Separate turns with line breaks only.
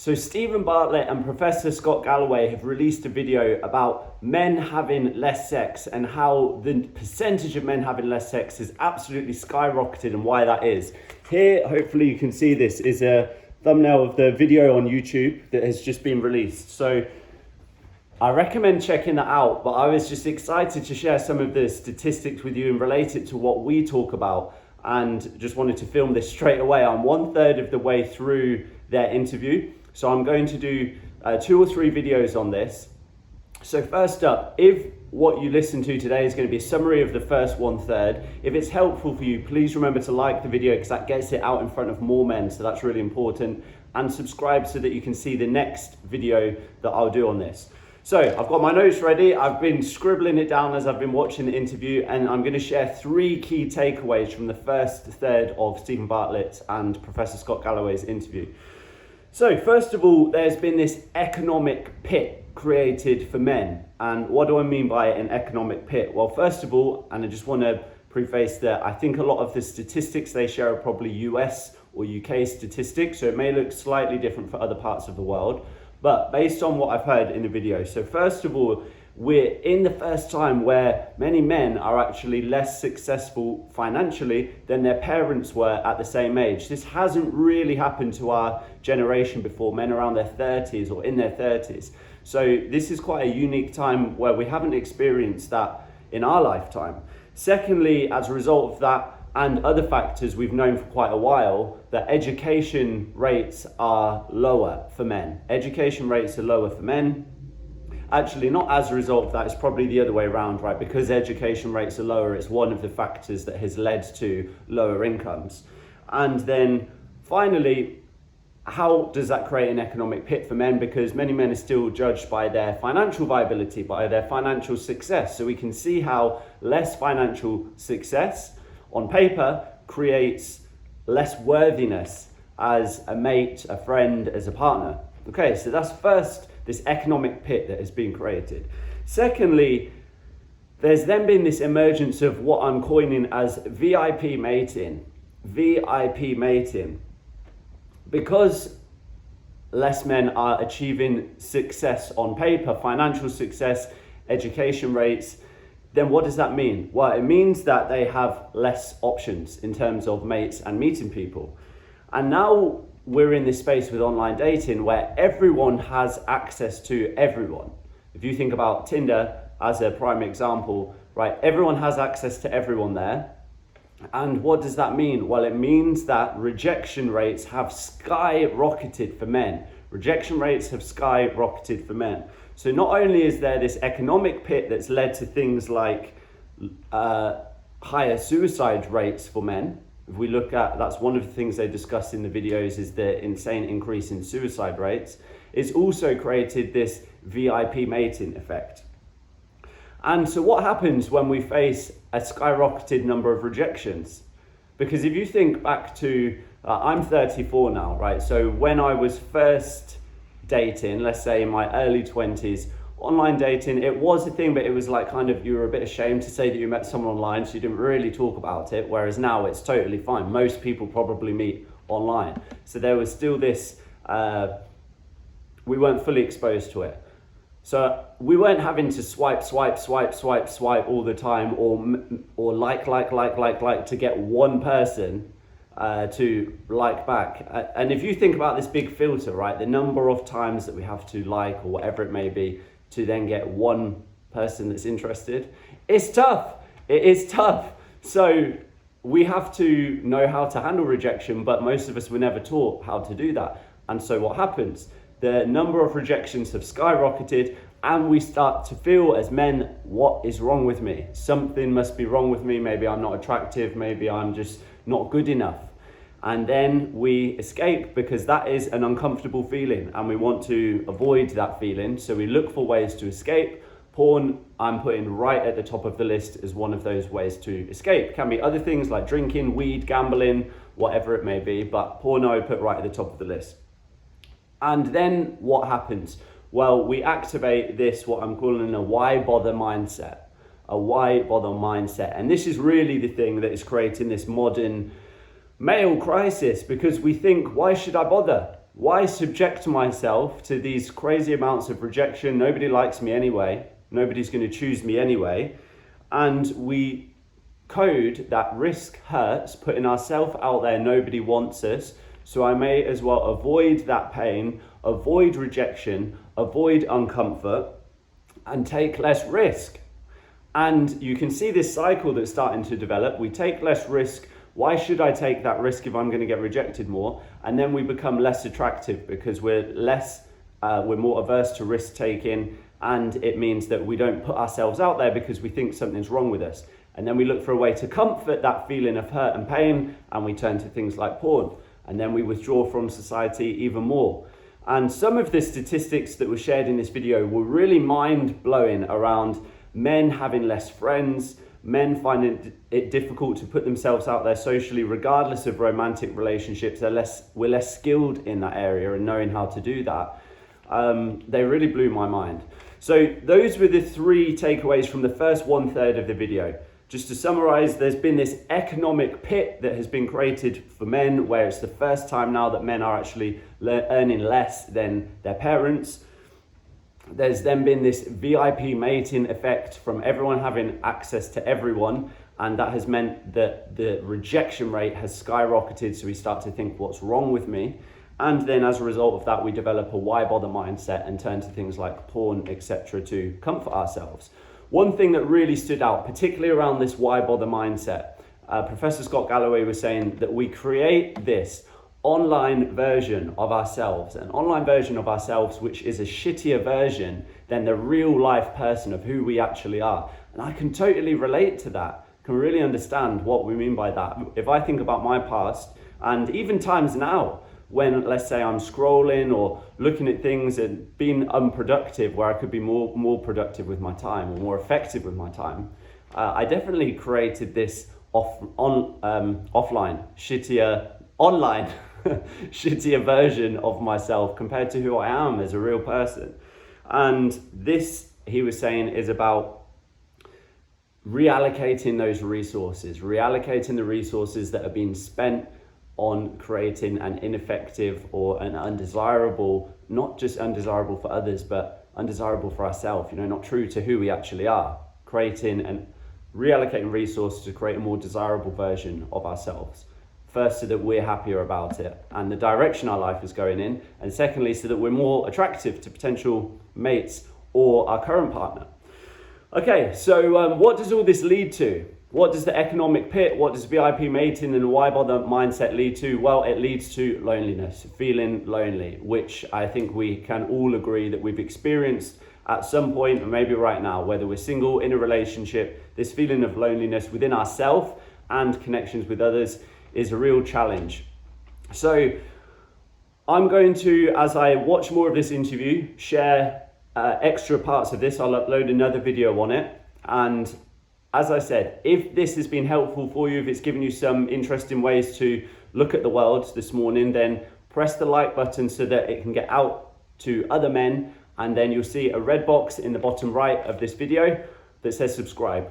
So Stephen Bartlett and Professor Scott Galloway have released a video about men having less sex and how the percentage of men having less sex has absolutely skyrocketed and why that is. Here, hopefully you can see this, is a thumbnail of the video on YouTube that has just been released. So I recommend checking that out, but I was just excited to share some of the statistics with you and relate it to what we talk about, and just wanted to film this straight away. I'm 1/3 of the way through their interview. So I'm going to do 2 or 3 videos on this. So first up, if what you listen to today is going to be a summary of the first 1/3, if it's helpful for you, please remember to like the video because that gets it out in front of more men. So that's really important. And subscribe so that you can see the next video that I'll do on this. So I've got my notes ready. I've been scribbling it down as I've been watching the interview, and I'm going to share 3 key takeaways from the first third of Stephen Bartlett and Professor Scott Galloway's interview. So first of all, there's been this economic pit created for men. And what do I mean by an economic pit? Well, first of all, and I just want to preface that I think a lot of the statistics they share are probably US or UK statistics, so it may look slightly different for other parts of the world, but based on what I've heard in the video. So first of all, we're in the first time where many men are actually less successful financially than their parents were at the same age. This hasn't really happened to our generation before, men around their 30s or in their 30s. So this is quite a unique time where we haven't experienced that in our lifetime. Secondly, as a result of that and other factors we've known for quite a while, that education rates are lower for men. Education rates are lower for men. Actually, not as a result of that, it's probably the other way around, right? Because education rates are lower, it's one of the factors that has led to lower incomes. And then finally, how does that create an economic pit for men? Because many men are still judged by their financial viability, by their financial success. So we can see how less financial success on paper creates less worthiness as a mate, a friend, as a partner. Okay, so that's first, this economic pit that has been created. Secondly, there's then been this emergence of what I'm coining as VIP mating. VIP mating. Because less men are achieving success on paper, financial success, education rates, then what does that mean? Well, it means that they have less options in terms of mates and meeting people. And now we're in this space with online dating where everyone has access to everyone. If you think about Tinder as a prime example, right? Everyone has access to everyone there. And what does that mean? Well, it means that rejection rates have skyrocketed for men. Rejection rates have skyrocketed for men. So not only is there this economic pit that's led to things like higher suicide rates for men. If we look at, that's one of the things they discussed in the videos, is the insane increase in suicide rates. It's also created this VIP mating effect. And so what happens when we face a skyrocketed number of rejections? Because if you think back to, I'm 34 now, right? So when I was first dating, let's say in my early 20s, online dating, it was a thing, but it was like kind of, you were a bit ashamed to say that you met someone online, so you didn't really talk about it, whereas now it's totally fine. Most people probably meet online. So there was still this, we weren't fully exposed to it. So we weren't having to swipe all the time, or like to get one person to like back. And if you think about this big filter, right, the number of times that we have to like, or whatever it may be, to then get one person that's interested, it's tough. It is tough. So we have to know how to handle rejection, but most of us were never taught how to do that. And so what happens? The number of rejections have skyrocketed, and we start to feel as men, what is wrong with me? Something must be wrong with me. Maybe I'm not attractive. Maybe I'm just not good enough. And then we escape, because that is an uncomfortable feeling and we want to avoid that feeling. So we look for ways to escape. Porn, I'm putting right at the top of the list as one of those ways to escape. Can be other things like drinking, weed, gambling, whatever it may be, but porn I would put right at the top of the list. And then what happens? Well, we activate this, what I'm calling a why bother mindset. A why bother mindset. And this is really the thing that is creating this modern male crisis, because we think, why should I bother? why subject myself to these crazy amounts of rejection? Nobody likes me anyway. Nobody's going to choose me anyway. And we code that risk hurts, putting ourselves out there, nobody wants us. So I may as well avoid that pain, avoid rejection, avoid uncomfort, and take less risk. And you can see this cycle that's starting to develop. We take less risk. Why should I take that risk if I'm going to get rejected more? And then we become less attractive because we're more averse to risk taking, and it means that we don't put ourselves out there because we think something's wrong with us. And then we look for a way to comfort that feeling of hurt and pain, and we turn to things like porn. And then we withdraw from society even more. And some of the statistics that were shared in this video were really mind-blowing around men having less friends, men finding it difficult to put themselves out there socially, regardless of romantic relationships. We're less skilled in that area and knowing how to do that. They really blew my mind. So those were the 3 takeaways from the first 1/3 of the video. Just to summarize, there's been this economic pit that has been created for men, where it's the first time now that men are actually earning less than their parents. There's then been this VIP mating effect from everyone having access to everyone, and that has meant that the rejection rate has skyrocketed, so we start to think, what's wrong with me? And then as a result of that, we develop a why bother mindset and turn to things like porn, etc. to comfort ourselves. One thing that really stood out, particularly around this why bother mindset, Professor Scott Galloway was saying that we create this online version of ourselves, an online version of ourselves which is a shittier version than the real life person of who we actually are. And I can totally relate to that, can really understand what we mean by that. If I think about my past, and even times now, when, let's say, I'm scrolling or looking at things and being unproductive, where I could be more productive with my time or more effective with my time, I definitely created this offline, shittier version of myself compared to who I am as a real person. And this, he was saying, is about reallocating those resources, reallocating the resources that are being spent on creating an ineffective or an undesirable, not just undesirable for others, but undesirable for ourselves, not true to who we actually are, creating and reallocating resources to create a more desirable version of ourselves. First, so that we're happier about it and the direction our life is going in, and secondly, so that we're more attractive to potential mates or our current partner. Okay, so what does all this lead to? What does the economic pit, what does VIP mating and why bother mindset lead to? Well, it leads to loneliness, feeling lonely, which I think we can all agree that we've experienced at some point, or maybe right now, whether we're single, in a relationship. This feeling of loneliness within ourselves and connections with others is a real challenge. So I'm going to, as I watch more of this interview, share extra parts of this. I'll upload another video on it. And as I said, if this has been helpful for you, if it's given you some interesting ways to look at the world this morning, then press the like button so that it can get out to other men. And then you'll see a red box in the bottom right of this video that says subscribe.